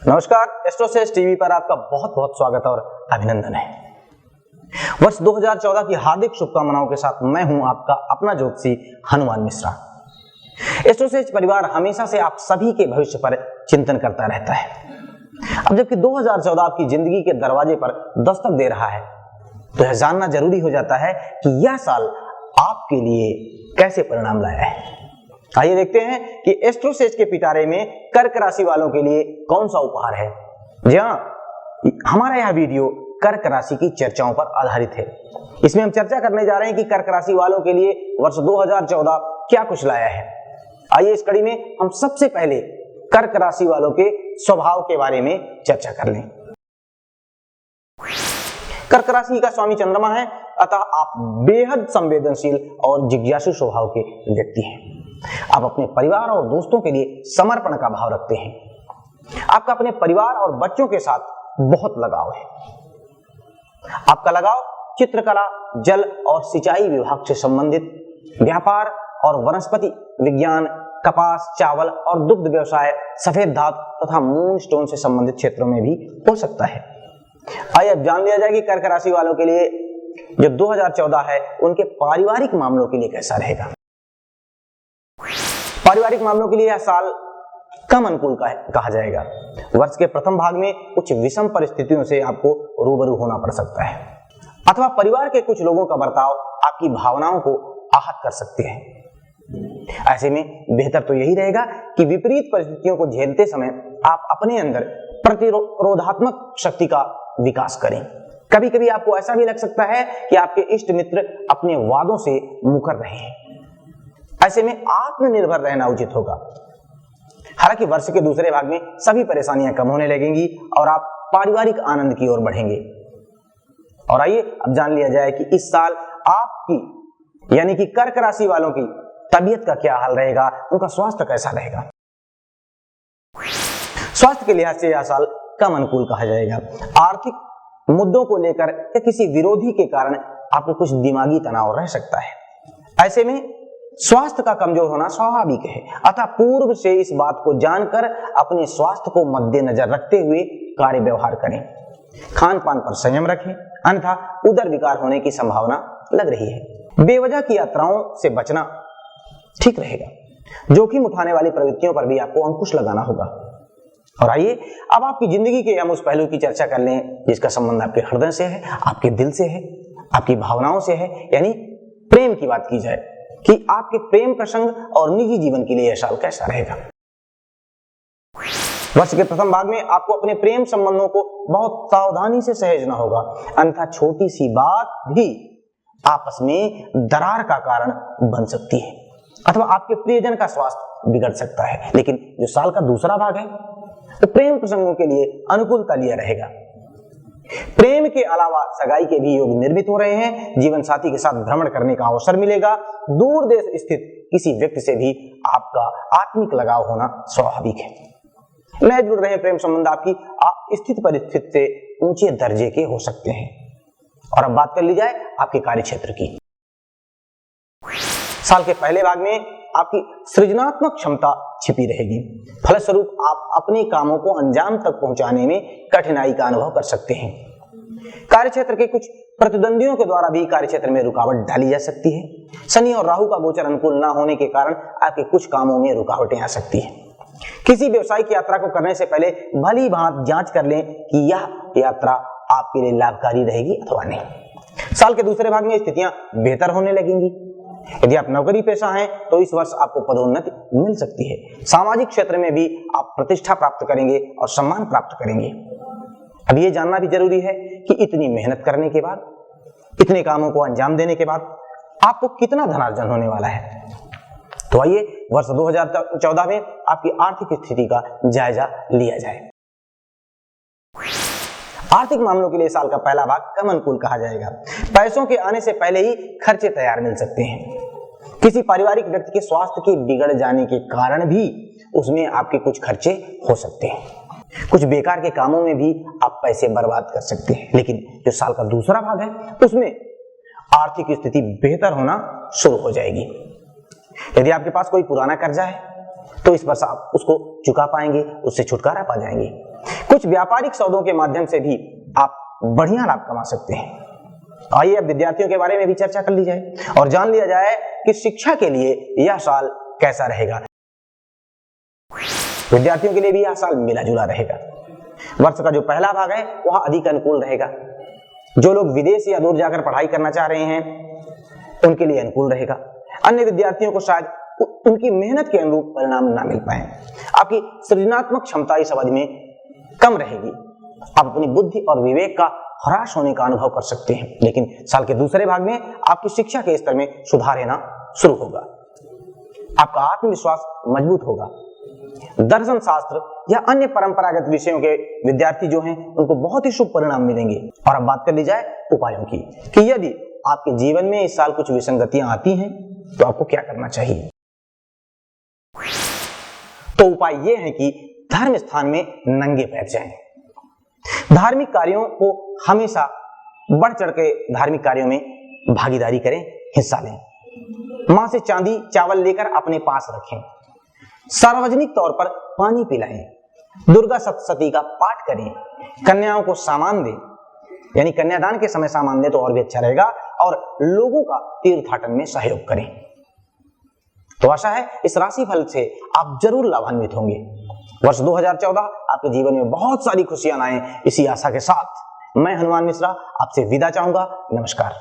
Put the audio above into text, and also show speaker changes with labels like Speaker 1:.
Speaker 1: नमस्कार, एस्ट्रोसेज टीवी पर आपका बहुत बहुत स्वागत और अभिनंदन है। वर्ष 2014 की हार्दिक शुभकामनाओं के साथ मैं हूं आपका अपना ज्योतिषी हनुमान मिश्रा। एस्ट्रोसेज परिवार हमेशा से आप सभी के भविष्य पर चिंतन करता रहता है। अब जबकि 2014 आपकी जिंदगी के दरवाजे पर दस्तक दे रहा है, तो यह जानना जरूरी हो जाता है कि यह साल आपके लिए कैसे परिणाम लाया है। आइए देखते हैं कि एस्ट्रोसेज के पिटारे में कर्क राशि वालों के लिए कौन सा उपहार है। जी हाँ, हमारा यह वीडियो कर्क राशि की चर्चाओं पर आधारित है। इसमें हम चर्चा करने जा रहे हैं कि कर्क राशि वालों के लिए वर्ष 2014 क्या कुछ लाया है। आइए इस कड़ी में हम सबसे पहले कर्क राशि वालों के स्वभाव के बारे में चर्चा कर लें। कर्क राशि का स्वामी चंद्रमा है, अतः आप बेहद संवेदनशील और जिज्ञासु स्वभाव के व्यक्ति हैं। आप अपने परिवार और दोस्तों के लिए समर्पण का भाव रखते हैं। आपका अपने परिवार और बच्चों के साथ बहुत लगाव है। आपका लगाव चित्रकला, जल और सिंचाई विभाग से संबंधित, व्यापार और वनस्पति विज्ञान, कपास, चावल और दुग्ध व्यवसाय, सफेद धातु तथा मून स्टोन से संबंधित क्षेत्रों में भी हो सकता है। आइए अब जान लिया जाए कि कर्क राशि वालों के लिए जो 2014 है उनके पारिवारिक मामलों के लिए कैसा रहेगा। पारिवारिक मामलों के लिए यह साल कम अनुकूल कहा जाएगा। वर्ष के प्रथम भाग में कुछ विषम परिस्थितियों से आपको रूबरू होना पड़ सकता है, अथवा परिवार के कुछ लोगों का बर्ताव आपकी भावनाओं को आहत कर सकते हैं। ऐसे में बेहतर तो यही रहेगा कि विपरीत परिस्थितियों को झेलते समय आप अपने अंदर प्रतिरोधात्मक शक्ति का विकास करें। कभी कभी आपको ऐसा भी लग सकता है कि आपके इष्ट मित्र अपने वादों से मुकर रहे हैं। ऐसे में आत्मनिर्भर रहना उचित होगा। हालांकि वर्ष के दूसरे भाग में सभी परेशानियां कम होने लगेंगी और आप पारिवारिक आनंद की ओर बढ़ेंगे। और आइए अब जान लिया जाए कि इस साल आपकी यानी कि कर्क राशि वालों की तबीयत का क्या हाल रहेगा, उनका स्वास्थ्य कैसा रहेगा। स्वास्थ्य के लिहाज से यह साल कम अनुकूल कहा जाएगा। आर्थिक मुद्दों को लेकर या किसी विरोधी के कारण आपको कुछ दिमागी तनाव रह सकता है। ऐसे में स्वास्थ्य का कमजोर होना स्वाभाविक है, अतः पूर्व से इस बात को जानकर अपने स्वास्थ्य को मद्देनजर रखते हुए कार्य व्यवहार करें। खान पान पर संयम रखें, अन्यथा उदर विकार होने की संभावना लग रही है। बेवजह की यात्राओं से बचना ठीक रहेगा। जोखिम उठाने वाली प्रवृत्तियों पर भी आपको अंकुश लगाना होगा। और आइए अब आपकी जिंदगी के हम उस पहलू की चर्चा कर लें जिसका संबंध आपके हृदय से है, आपके दिल से है, आपकी भावनाओं से है, यानी प्रेम की बात की जाए कि आपके प्रेम प्रसंग और निजी जीवन के लिए यह साल कैसा रहेगा। वर्ष के प्रथम भाग में आपको अपने प्रेम संबंधों को बहुत सावधानी से सहेजना होगा, अन्यथा छोटी सी बात भी आपस में दरार का कारण बन सकती है, अथवा आपके प्रियजन का स्वास्थ्य बिगड़ सकता है। लेकिन जो साल का दूसरा भाग है तो प्रेम प्रसंगों के लिए अनुकूलता लिया रहेगा। प्रेम के अलावा सगाई के भी योग निर्मित हो रहे हैं। जीवन साथी के साथ भ्रमण करने का अवसर मिलेगा। दूर देश स्थित किसी व्यक्ति से भी आपका आत्मिक लगाव होना स्वाभाविक है। नए जुड़ रहे प्रेम संबंध आपकी स्थिति परिस्थिति से ऊंचे दर्जे के हो सकते हैं। और अब बात कर ली जाए आपके कार्य क्षेत्र की। साल के पहले भाग में आपकी सृजनात्मक क्षमता छिपी रहेगी। फलस्वरूप आप अपने कामों को अंजाम तक पहुंचाने में कठिनाई का अनुभव कर सकते हैं। कार्यक्षेत्र के कुछ प्रतिद्वंदियों के द्वारा भी कार्यक्षेत्र में रुकावट डाली जा सकती है। शनि और राहु का गोचर अनुकूल न होने के कारण आपके कुछ कामों में रुकावटें आ सकती हैं। किसी व्यवसायिक यात्रा को करने से पहले भली भांति जांच कर लें कि यह यात्रा आपके लिए लाभकारी रहेगी अथवा नहीं। साल के दूसरे भाग में स्थितियां बेहतर होने लगेंगी। यदि आप नौकरी पेशा हैं तो इस वर्ष आपको पदोन्नति मिल सकती है। सामाजिक क्षेत्र में भी आप प्रतिष्ठा प्राप्त करेंगे और सम्मान प्राप्त करेंगे। अब ये जानना भी जरूरी है कि इतनी मेहनत करने के बाद, इतने कामों को अंजाम देने के बाद आपको कितना धनार्जन होने वाला है। तो आइए वर्ष 2014 में आपकी आर्थिक स्थिति का जायजा लिया जाए। आर्थिक मामलों के लिए साल का पहला भाग कम अनुकूल कहा जाएगा। पैसों के आने से पहले ही खर्चे तैयार मिल सकते हैं। किसी पारिवारिक व्यक्ति के स्वास्थ्य के बिगड़ जाने के कारण भी उसमें आपके कुछ खर्चे हो सकते हैं। कुछ बेकार के कामों में भी आप पैसे बर्बाद कर सकते हैं। लेकिन जो साल का दूसरा भाग है उसमें आर्थिक स्थिति बेहतर होना शुरू हो जाएगी। यदि आपके पास कोई पुराना कर्जा है तो इस वर्ष आप उसको चुका पाएंगे, उससे छुटकारा पा जाएंगे। कुछ व्यापारिक सौदों के माध्यम से भी आप बढ़िया लाभ कमा सकते हैं। आइए अब विद्यार्थियों के बारे में भी चर्चा कर ली जाए और जान लिया जाए कि शिक्षा के लिए यह साल कैसा रहेगा। विद्यार्थियों के लिए भी यह साल मिला जुला रहेगा। वर्ष का जो पहला भाग है वह अधिक अनुकूल रहेगा। जो लोग विदेश या दूर जाकर पढ़ाई करना चाह रहे हैं उनके लिए अनुकूल रहेगा। अन्य विद्यार्थियों को शायद उनकी मेहनत के अनुरूप परिणाम ना मिल पाए। आपकी सृजनात्मक क्षमता इस अवधि में कम रहेगी। आप अपनी बुद्धि और विवेक का ह्रास होने का अनुभव कर सकते हैं, लेकिन साल के दूसरे भाग में आपकी शिक्षा के स्तर में सुधार होना शुरू होगा। आपका आत्मविश्वास मजबूत होगा। दर्शन शास्त्र या अन्य परंपरागत विषयों के विद्यार्थी जो हैं उनको बहुत ही शुभ परिणाम मिलेंगे। और अब बात कर ली जाए उपायों की कि यदि आपके जीवन में इस साल कुछ विसंगतियां आती हैं तो आपको क्या करना चाहिए। तो उपाय यह है कि धर्म स्थान में नंगे पैर जाएं। धार्मिक कार्यों को हमेशा बढ़ चढ़ के धार्मिक कार्यों में भागीदारी करें, हिस्सा लें। मां से चांदी चावल लेकर अपने पास रखें। सार्वजनिक तौर पर पानी पिलाएं। दुर्गा सप्तशती का पाठ करें। कन्याओं को सामान दें, यानी कन्यादान के समय सामान दें तो और भी अच्छा रहेगा। और लोगों का तीर्थाटन में सहयोग करें। तो आशा है इस राशिफल से आप जरूर लाभान्वित होंगे। वर्ष 2014 आपके जीवन में बहुत सारी खुशियां लाएं, इसी आशा के साथ मैं हनुमान मिश्रा आपसे विदा चाहूंगा। नमस्कार।